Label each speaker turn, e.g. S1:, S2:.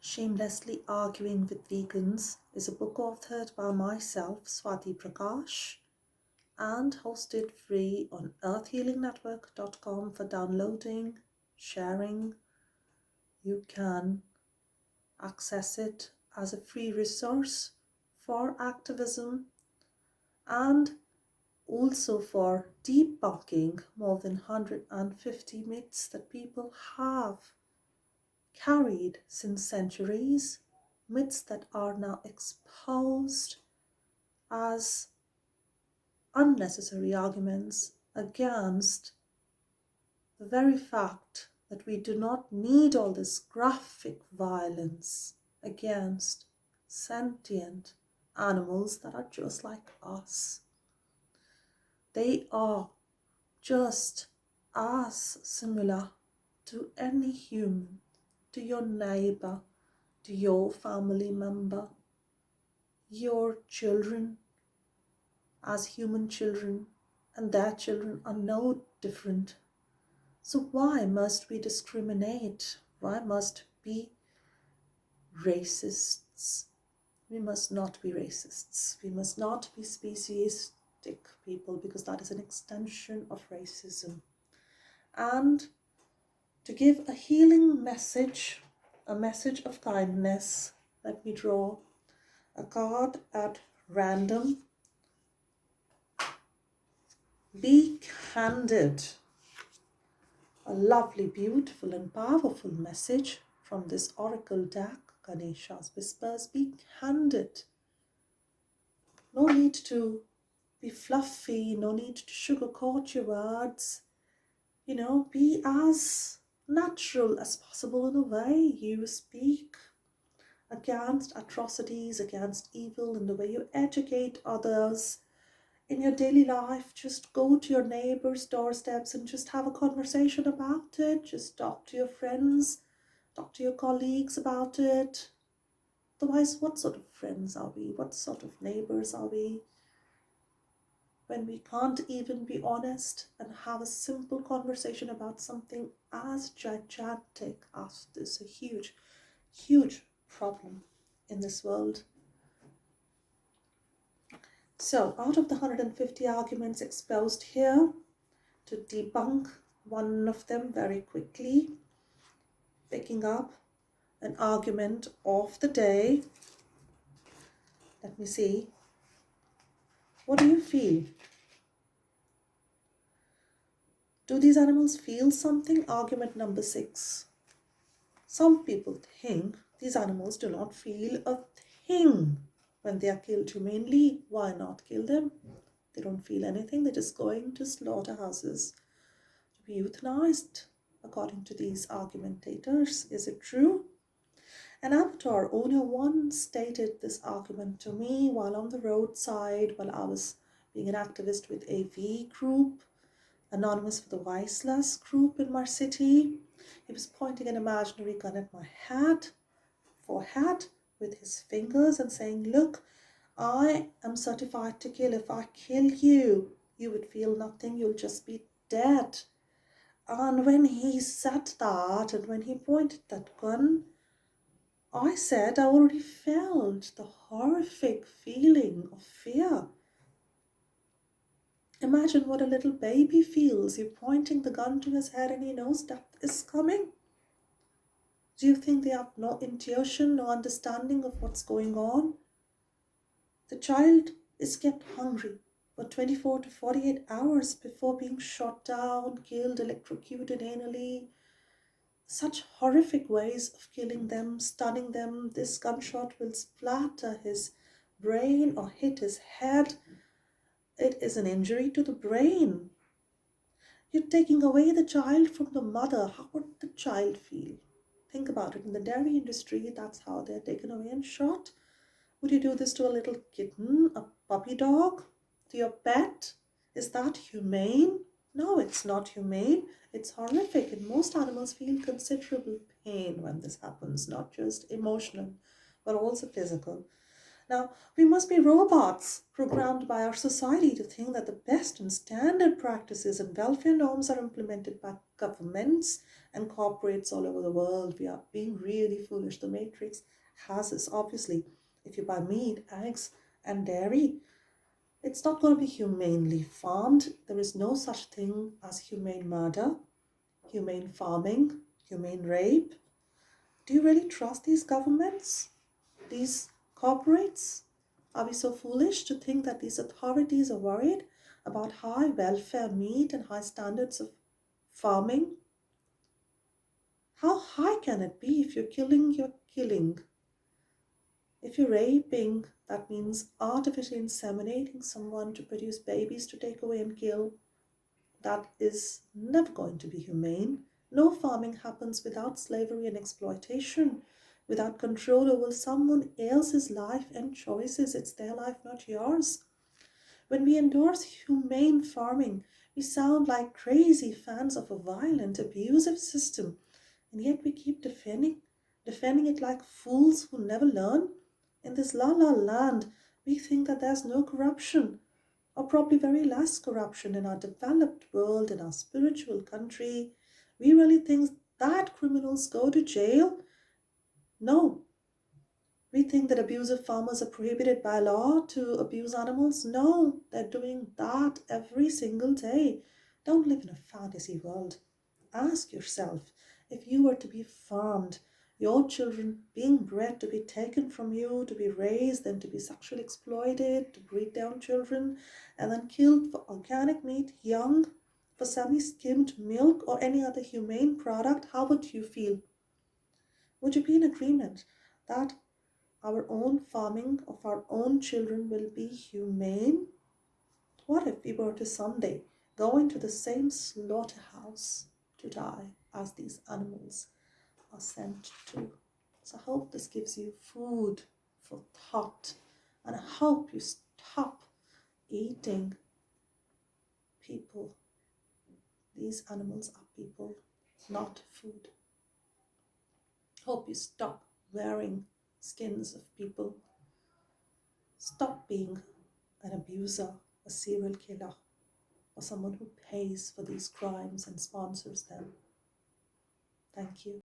S1: Shamelessly Arguing with Vegans is a book authored by myself, Swati Prakash, and hosted free on earthhealingnetwork.com for downloading, sharing. You can access it as a free resource for activism and also for debunking more than 150 myths that people have carried since centuries, myths that are now exposed as unnecessary arguments against the very fact that we do not need all this graphic violence against sentient animals that are just like us. They are just as similar to any human, to your neighbor, to your family member, your children as human children, and their children are no different. So why must we discriminate? Why must we be racists? We must not be racists. We must not be speciesistic people, because that is an extension of racism. And to give a healing message, a message of kindness, let me draw a card at random. Be candid. A lovely, beautiful and powerful message from this oracle deck, Ganesha's Whispers. Be candid. No need to be fluffy, no need to sugarcoat your words. Be as natural as possible in the way you speak against atrocities, against evil, in the way you educate others. In your daily life, just go to your neighbors' doorsteps and just have a conversation about it. Just talk to your friends, talk to your colleagues about it. Otherwise, what sort of friends are we? What sort of neighbors are we? When we can't even be honest and have a simple conversation about something as gigantic as this, a huge, huge problem in this world. So, out of the 150 arguments exposed here, to debunk one of them very quickly, picking up an argument of the day. Let me see. What do you feel? Do these animals feel something? Argument number 6. Some people think these animals do not feel a thing when they are killed humanely. Why not kill them? They don't feel anything. They're just going to slaughterhouses to be euthanized, according to these argumentators. Is it true? An avatar owner once stated this argument to me while on the roadside, while I was being an activist with a V group, Anonymous for the Voiceless group in my city. He was pointing an imaginary gun at my forehead with his fingers and saying, "Look, I am certified to kill. If I kill you, you would feel nothing. You'll just be dead." And when he said that, and when he pointed that gun, I said I already felt the horrific feeling of fear. Imagine what a little baby feels. You're pointing the gun to his head and he knows death is coming. Do you think they have no intuition, no understanding of what's going on? The child is kept hungry for 24 to 48 hours before being shot down, killed, electrocuted anally. Such horrific ways of killing them, stunning them. This gunshot will splatter his brain or hit his head. It is an injury to the brain. You're taking away the child from the mother. How would the child feel? Think about it. In the dairy industry, that's how they're taken away and shot. Would you do this to a little kitten, a puppy dog, to your pet? Is that humane? No, it's not humane. It's horrific, and most animals feel considerable pain when this happens, not just emotional, but also physical. Now, we must be robots programmed by our society to think that the best and standard practices and welfare norms are implemented by governments and corporates all over the world. We are being really foolish. The Matrix has this, obviously. If you buy meat, eggs, and dairy, it's not going to be humanely farmed. There is no such thing as humane murder, humane farming, humane rape. Do you really trust these governments? These corporates? Are we so foolish to think that these authorities are worried about high welfare meat and high standards of farming? How high can it be? If you're killing, you're killing. If you're raping, that means artificially inseminating someone to produce babies to take away and kill. That is never going to be humane. No farming happens without slavery and exploitation, without control over someone else's life and choices. It's their life, not yours. When we endorse humane farming, we sound like crazy fans of a violent, abusive system, and yet we keep defending it like fools who never learn. In this la la land, we think that there's no corruption, or probably very less corruption in our developed world, in our spiritual country. We really think that criminals go to jail? No. We think that abusive farmers are prohibited by law to abuse animals? No, they're doing that every single day. Don't live in a fantasy world. Ask yourself, if you were to be farmed, your children being bred to be taken from you, to be raised, and to be sexually exploited, to breed down children, and then killed for organic meat, young, for semi-skimmed milk, or any other humane product, how would you feel? Would you be in agreement that our own farming of our own children will be humane? What if we were to someday go into the same slaughterhouse to die as these animals are sent to? So I hope this gives you food for thought, and I hope you stop eating people. These animals are people, not food. Hope you stop wearing skins of people. Stop being an abuser, a serial killer, or someone who pays for these crimes and sponsors them. Thank you.